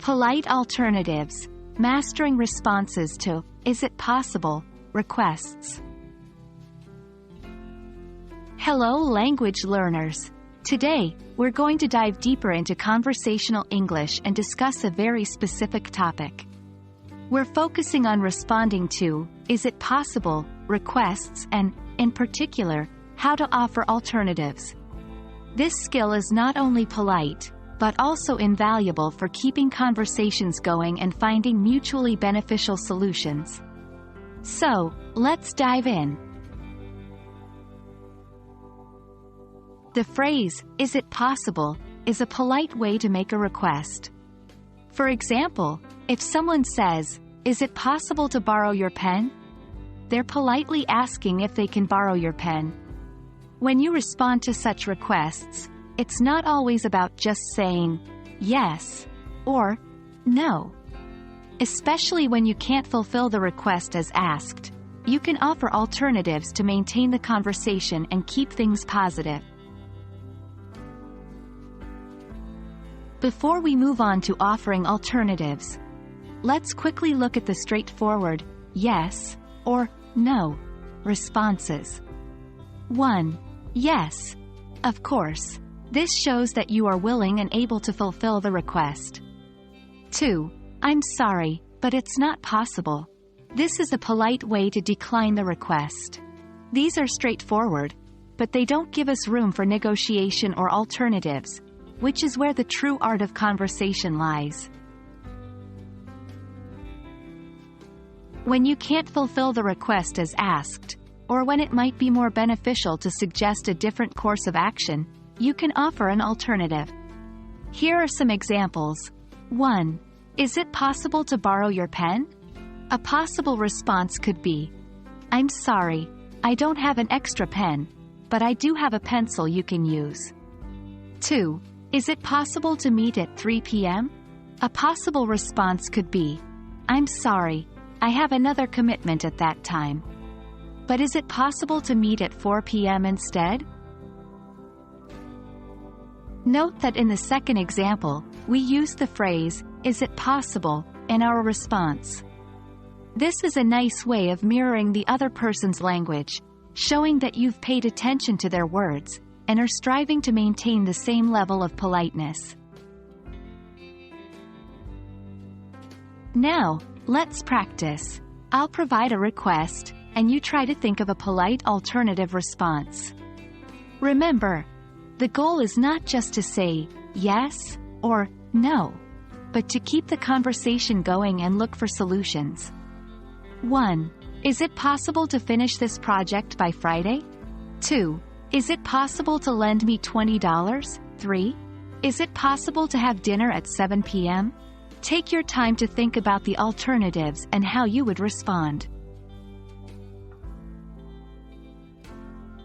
Polite alternatives. Mastering responses to "Is it possible?" requests. Hello language learners. Today, we're going to dive deeper into conversational English and discuss a very specific topic. We're focusing on responding to "Is it possible?" requests and, in particular, how to offer alternatives. This skill is not only polite, but also invaluable for keeping conversations going and finding mutually beneficial solutions. So, let's dive in. The phrase, "Is it possible?" is a polite way to make a request. For example, if someone says, "Is it possible to borrow your pen?" they're politely asking if they can borrow your pen. When you respond to such requests, it's not always about just saying yes or no. Especially when you can't fulfill the request as asked, you can offer alternatives to maintain the conversation and keep things positive. Before we move on to offering alternatives, let's quickly look at the straightforward yes or no responses. 1. Yes. Of course. This shows that you are willing and able to fulfill the request. 2. I'm sorry, but it's not possible. This is a polite way to decline the request. These are straightforward, but they don't give us room for negotiation or alternatives, which is where the true art of conversation lies. When you can't fulfill the request as asked, or when it might be more beneficial to suggest a different course of action, you can offer an alternative. Here are some examples. 1. Is it possible to borrow your pen? A possible response could be, I'm sorry, I don't have an extra pen, but I do have a pencil you can use. 2. Is it possible to meet at 3 p.m.? A possible response could be, I'm sorry, I have another commitment at that time. But is it possible to meet at 4 p.m. instead? Note that in the second example, we use the phrase, "Is it possible?" in our response. This is a nice way of mirroring the other person's language, showing that you've paid attention to their words, and are striving to maintain the same level of politeness. Now, let's practice. I'll provide a request, and you try to think of a polite alternative response. Remember, the goal is not just to say yes or no, but to keep the conversation going and look for solutions. 1. Is it possible to finish this project by Friday? 2. Is it possible to lend me $20? 3. Is it possible to have dinner at 7 p.m.? Take your time to think about the alternatives and how you would respond.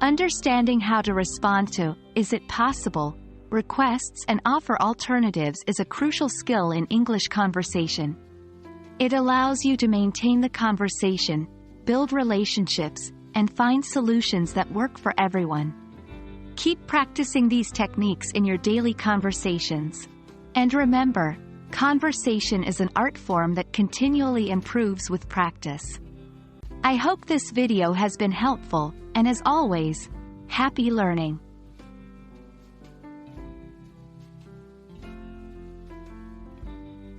Understanding how to respond to "Is it possible?" requests and offer alternatives is a crucial skill in English conversation. It allows you to maintain the conversation, build relationships, and find solutions that work for everyone. Keep practicing these techniques in your daily conversations. And remember, conversation is an art form that continually improves with practice. I hope this video has been helpful, and as always, happy learning!